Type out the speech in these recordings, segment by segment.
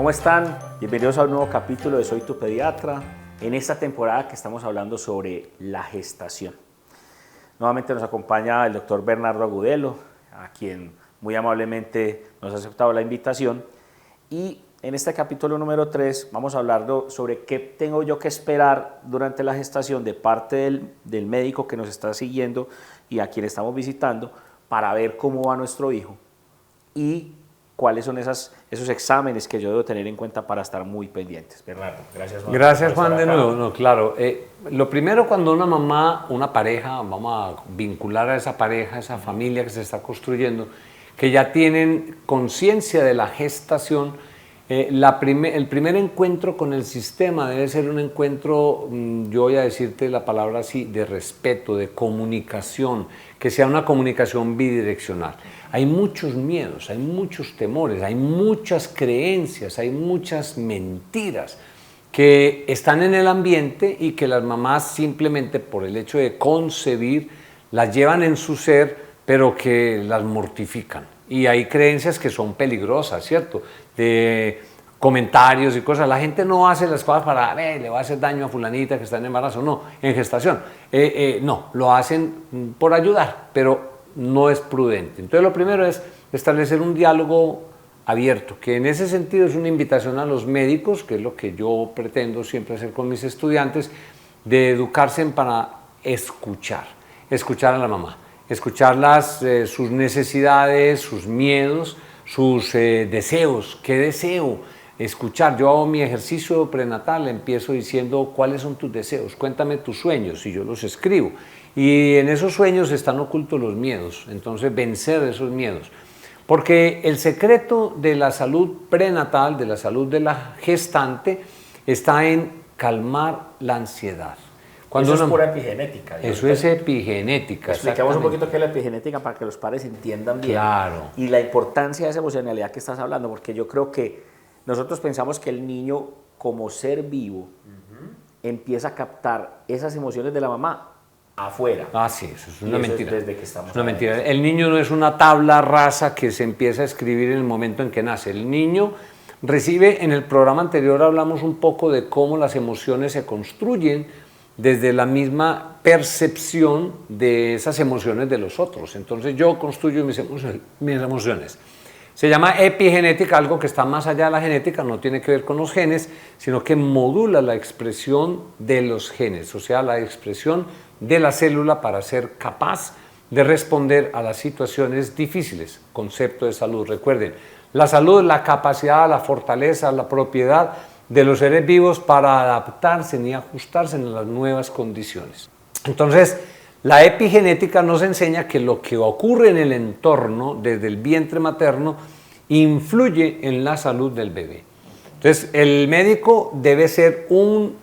¿Cómo están? Bienvenidos a un nuevo capítulo de Soy tu Pediatra. En esta temporada que estamos hablando sobre la gestación. Nuevamente nos acompaña el doctor Bernardo Agudelo, a quien muy amablemente nos ha aceptado la invitación. Y en este capítulo número 3 vamos a hablar sobre qué tengo yo que esperar durante la gestación de parte del médico que nos está siguiendo y a quien estamos visitando para ver cómo va nuestro hijo y cuáles son esos exámenes que yo debo tener en cuenta para estar muy pendientes. Bernardo, gracias Juan. Gracias Juan de nuevo. No, claro, lo primero cuando una mamá, una pareja, vamos a vincular a esa pareja, a esa familia que se está construyendo, que ya tienen conciencia de la gestación, el primer encuentro con el sistema debe ser un encuentro, yo voy a decirte la palabra así, de respeto, de comunicación, que sea una comunicación bidireccional. Hay muchos miedos, hay muchos temores, hay muchas creencias, hay muchas mentiras que están en el ambiente y que las mamás simplemente por el hecho de concebir las llevan en su ser, pero que las mortifican. Y hay creencias que son peligrosas, ¿cierto? De comentarios y cosas. La gente no hace las cosas para, le va a hacer daño a fulanita que está en embarazo, no, en gestación. No, lo hacen por ayudar, pero no es prudente. Entonces lo primero es establecer un diálogo abierto, que en ese sentido es una invitación a los médicos, que es lo que yo pretendo siempre hacer con mis estudiantes, de educarse para escuchar a la mamá, escuchar sus necesidades, sus miedos, sus deseos. ¿Qué deseo? Escuchar. Yo hago mi ejercicio prenatal, empiezo diciendo cuáles son tus deseos, cuéntame tus sueños y yo los escribo. Y en esos sueños están ocultos los miedos, entonces vencer esos miedos. Porque el secreto de la salud prenatal, de la salud de la gestante, está en calmar la ansiedad. Eso es pura epigenética. Eso es epigenética. Explicamos un poquito qué es la epigenética para que los padres entiendan bien. Claro. Y la importancia de esa emocionalidad que estás hablando, porque yo creo que nosotros pensamos que el niño, como ser vivo, empieza a captar esas emociones de la mamá afuera. Ah, sí, eso es una mentira. Desde que estamos es una mentira. El niño no es una tabla rasa que se empieza a escribir en el momento en que nace. El niño recibe, en el programa anterior hablamos un poco de cómo las emociones se construyen desde la misma percepción de esas emociones de los otros. Entonces yo construyo mis emociones. Se llama epigenética, algo que está más allá de la genética, no tiene que ver con los genes, sino que modula la expresión de los genes, o sea, la expresión de la célula para ser capaz de responder a las situaciones difíciles. Concepto de salud, recuerden, la salud es la capacidad, la fortaleza, la propiedad de los seres vivos para adaptarse y ajustarse en las nuevas condiciones. Entonces, la epigenética nos enseña que lo que ocurre en el entorno, desde el vientre materno, influye en la salud del bebé. Entonces, el médico debe ser un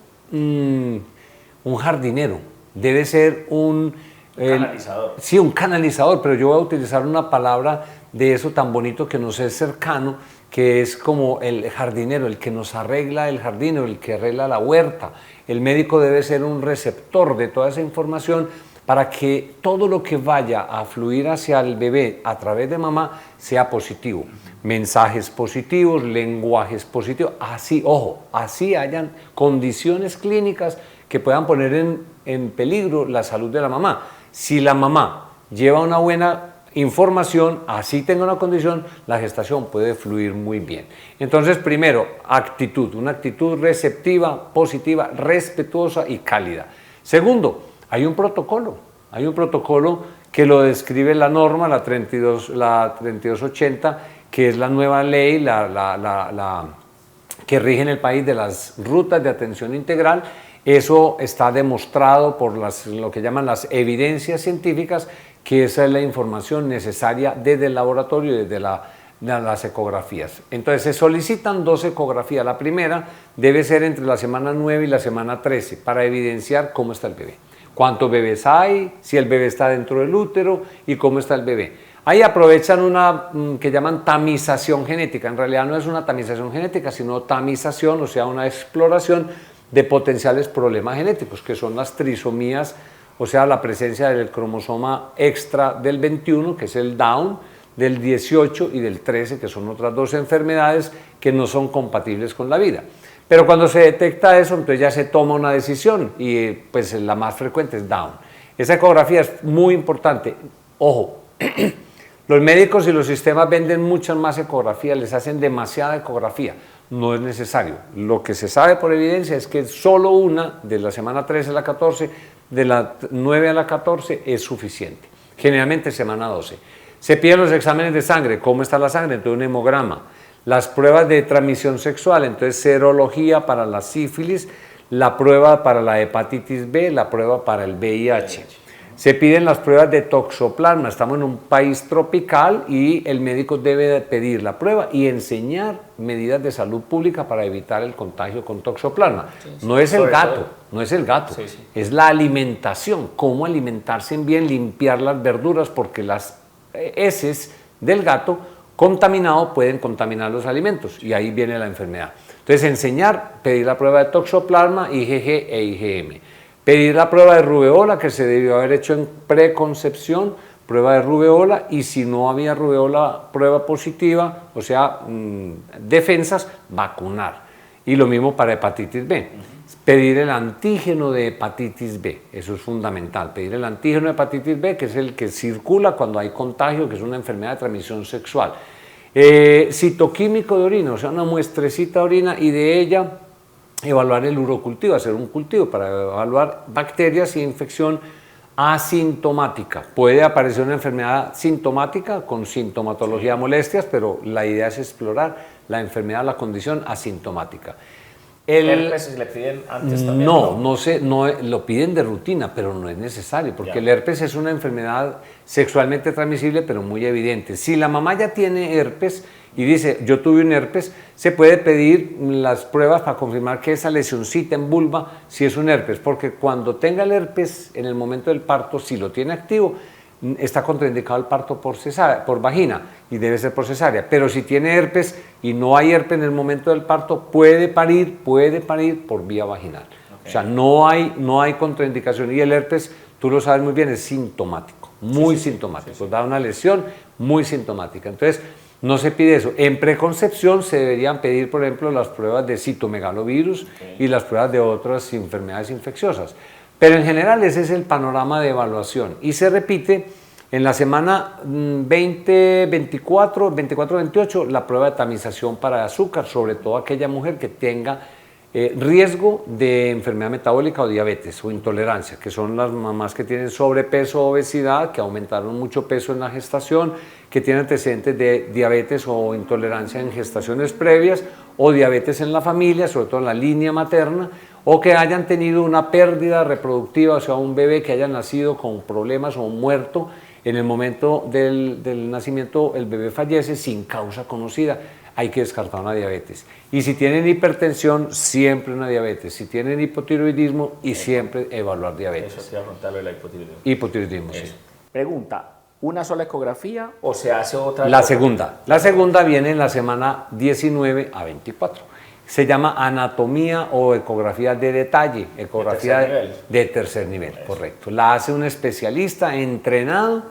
jardinero, debe ser un canalizador. Sí, un canalizador, pero yo voy a utilizar una palabra de eso tan bonito que nos es cercano, que es como el jardinero, el que nos arregla el jardín o el que arregla la huerta. El médico debe ser un receptor de toda esa información para que todo lo que vaya a fluir hacia el bebé a través de mamá sea positivo. Mensajes positivos, lenguajes positivos, así, ojo, así hayan condiciones clínicas que puedan poner en peligro la salud de la mamá. Si la mamá lleva una buena información, así tenga una condición, la gestación puede fluir muy bien. Entonces, primero, actitud, una actitud receptiva, positiva, respetuosa y cálida. Segundo, hay un protocolo que lo describe la norma, la 3280, que es la nueva ley que rige en el país de las rutas de atención integral. Eso está demostrado por lo que llaman las evidencias científicas, que esa es la información necesaria desde el laboratorio y desde las ecografías. Entonces se solicitan 2 ecografías. La primera debe ser entre la semana 9 y la semana 13 para evidenciar cómo está el bebé. Cuántos bebés hay, si el bebé está dentro del útero y cómo está el bebé. Ahí aprovechan una que llaman tamización genética. En realidad no es una tamización genética, sino tamización, o sea, una exploración de potenciales problemas genéticos, que son las trisomías, o sea, la presencia del cromosoma extra del 21, que es el Down, del 18 y del 13, que son otras dos enfermedades que no son compatibles con la vida. Pero cuando se detecta eso, entonces ya se toma una decisión y pues la más frecuente es Down. Esa ecografía es muy importante. Ojo, los médicos y los sistemas venden muchas más ecografías, les hacen demasiada ecografía. No es necesario. Lo que se sabe por evidencia es que solo una, de la semana 13 a la 14, de la 9 a la 14, es suficiente. Generalmente semana 12. Se piden los exámenes de sangre. ¿Cómo está la sangre? Entonces un hemograma. Las pruebas de transmisión sexual, entonces serología para la sífilis, la prueba para la hepatitis B, la prueba para el VIH. Se piden las pruebas de toxoplasma. Estamos en un país tropical y el médico debe pedir la prueba y enseñar medidas de salud pública para evitar el contagio con toxoplasma. No es el gato, no es el gato, es la alimentación, cómo alimentarse bien, limpiar las verduras, porque las heces del gato contaminado pueden contaminar los alimentos y ahí viene la enfermedad. Entonces enseñar, pedir la prueba de toxoplasma, IgG e IgM. Pedir la prueba de rubeola, que se debió haber hecho en preconcepción, prueba de rubeola, y si no había rubeola, prueba positiva, o sea, defensas, vacunar. Y lo mismo para hepatitis B. Pedir el antígeno de hepatitis B, eso es fundamental. Pedir el antígeno de hepatitis B, que es el que circula cuando hay contagio, que es una enfermedad de transmisión sexual. Citoquímico de orina, o sea, una muestrecita de orina, y de ella evaluar el urocultivo, hacer un cultivo para evaluar bacterias y infección asintomática. Puede aparecer una enfermedad sintomática con sintomatología, molestias, pero la idea es explorar la enfermedad, la condición asintomática. ¿El herpes le piden antes también? No, lo piden de rutina, pero no es necesario, porque el herpes es una enfermedad sexualmente transmisible, pero muy evidente. Si la mamá ya tiene herpes y dice, yo tuve un herpes, se puede pedir las pruebas para confirmar que esa lesioncita en vulva sí es un herpes, porque cuando tenga el herpes en el momento del parto, si lo tiene activo, está contraindicado el parto por vagina y debe ser por cesárea. Pero si tiene herpes y no hay herpes en el momento del parto, puede parir por vía vaginal. O sea, no hay contraindicación. Y el herpes, tú lo sabes muy bien, es sintomático, muy sintomático. Da una lesión muy sintomática. Entonces, no se pide eso. En preconcepción se deberían pedir, por ejemplo, las pruebas de citomegalovirus y las pruebas de otras enfermedades infecciosas. Pero en general ese es el panorama de evaluación y se repite en la semana 24-28 la prueba de tamización para azúcar, sobre todo aquella mujer que tenga riesgo de enfermedad metabólica o diabetes o intolerancia, que son las mamás que tienen sobrepeso o obesidad, que aumentaron mucho peso en la gestación, que tienen antecedentes de diabetes o intolerancia en gestaciones previas o diabetes en la familia, sobre todo en la línea materna, o que hayan tenido una pérdida reproductiva, o sea, un bebé que haya nacido con problemas o muerto en el momento del nacimiento, el bebé fallece sin causa conocida, hay que descartar una diabetes. Y si tienen hipertensión, siempre una diabetes. Si tienen hipotiroidismo, y siempre evaluar diabetes. Eso te iba a preguntar lo de la hipotiroidismo. Hipotiroidismo, sí. Pregunta, ¿una sola ecografía o se hace otra? La segunda viene en la semana 19 a 24. Se llama anatomía o ecografía de detalle, ecografía de tercer nivel, correcto. La hace un especialista entrenado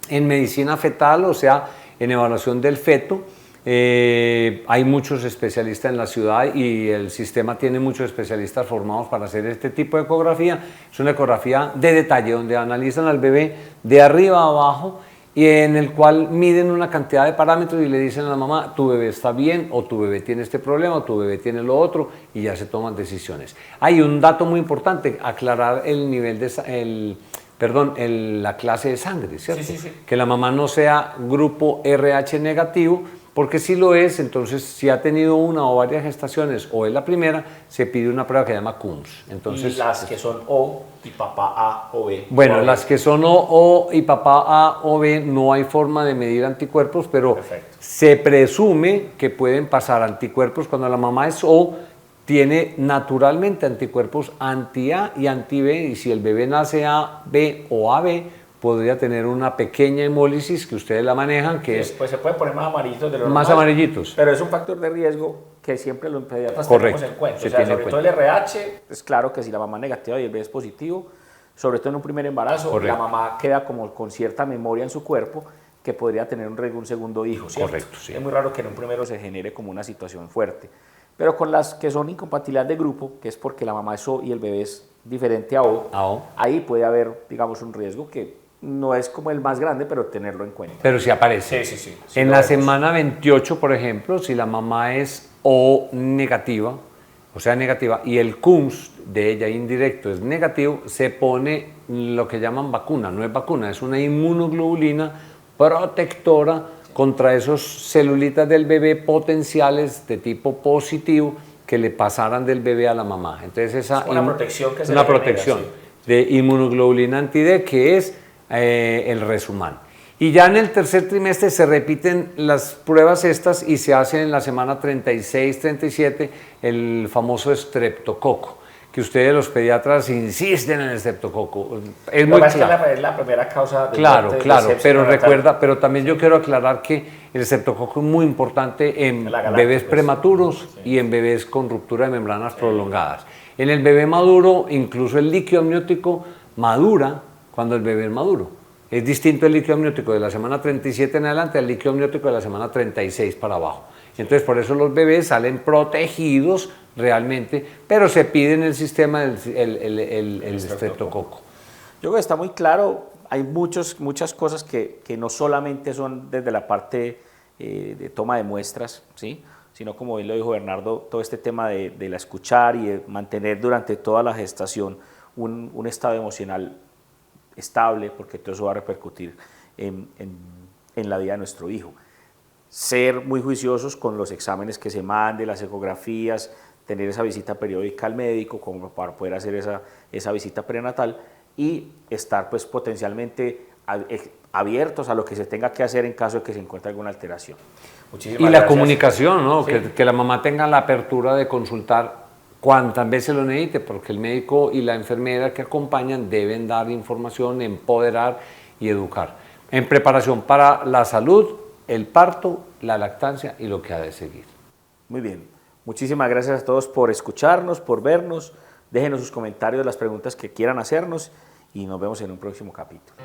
en medicina fetal, o sea, en evaluación del feto. Hay muchos especialistas en la ciudad y el sistema tiene muchos especialistas formados para hacer este tipo de ecografía. Es una ecografía de detalle donde analizan al bebé de arriba a abajo y en el cual miden una cantidad de parámetros y le dicen a la mamá, tu bebé está bien, o tu bebé tiene este problema, o tu bebé tiene lo otro, y ya se toman decisiones. Hay un dato muy importante, aclarar el nivel de la clase de sangre, ¿cierto? Sí. Que la mamá no sea grupo RH negativo, porque si lo es, entonces si ha tenido una o varias gestaciones o es la primera, se pide una prueba que se llama Coombs. Entonces, ¿y las que son O y papá A o B? Bueno, las que son O y papá A o B no hay forma de medir anticuerpos, pero se presume que pueden pasar anticuerpos cuando la mamá es O, tiene naturalmente anticuerpos anti-A y anti-B, y si el bebé nace AB o AB, podría tener una pequeña hemólisis que ustedes la manejan, que es... Pues se puede poner más amarillitos de lo más normal, amarillitos. Pero es un factor de riesgo que siempre los pediatras tenemos en cuenta. O sea, sobre todo el RH, es claro que si la mamá es negativa y el bebé es positivo, sobre todo en un primer embarazo, la mamá queda como con cierta memoria en su cuerpo que podría tener un riesgo un segundo hijo, ¿cierto? Correcto, sí. Es muy raro que en un primero se genere como una situación fuerte. Pero con las que son incompatibilidad de grupo, que es porque la mamá es O y el bebé es diferente a O, ahí puede haber, digamos, un riesgo que no es como el más grande, pero tenerlo en cuenta. Pero sí aparece. Sí. En la semana 28, por ejemplo, si la mamá es O negativa, o sea, negativa, y el CUMS de ella indirecto es negativo, se pone lo que llaman vacuna. No es vacuna, es una inmunoglobulina protectora contra esos celulitas del bebé potenciales de tipo positivo que le pasaran del bebé a la mamá. Entonces esa es una protección que se una le genera, protección sí, de inmunoglobulina anti-D, que es el Resuman. Y ya en el tercer trimestre se repiten las pruebas estas y se hace en la semana 36, 37 el famoso estreptococo, que ustedes los pediatras insisten en el estreptococo. Es muy claro. Es la primera causa de Claro, muerte claro, de sepsis pero neonatal. recuerda, pero también yo quiero aclarar que el estreptococo es muy importante en bebés prematuros y en bebés con ruptura de membranas prolongadas. En el bebé maduro, incluso el líquido amniótico madura cuando el bebé es maduro. Es distinto el líquido amniótico de la semana 37 en adelante al líquido amniótico de la semana 36 para abajo. Entonces, por eso los bebés salen protegidos realmente, pero se pide en el sistema el estreptococo. Yo creo que está muy claro. Hay muchas cosas que no solamente son desde la parte de toma de muestras, ¿sí?, sino, como bien lo dijo Bernardo, todo este tema de la escuchar y de mantener durante toda la gestación un estado emocional estable, porque todo eso va a repercutir en la vida de nuestro hijo. Ser muy juiciosos con los exámenes que se manden, las ecografías, tener esa visita periódica al médico como para poder hacer esa visita prenatal y estar pues potencialmente abiertos a lo que se tenga que hacer en caso de que se encuentre alguna alteración. Muchísimas gracias. Comunicación, ¿no? Sí. Que la mamá tenga la apertura de consultar cuantas veces lo necesite, porque el médico y la enfermera que acompañan deben dar información, empoderar y educar. En preparación para la salud, el parto, la lactancia y lo que ha de seguir. Muy bien. Muchísimas gracias a todos por escucharnos, por vernos. Déjenos sus comentarios, las preguntas que quieran hacernos y nos vemos en un próximo capítulo.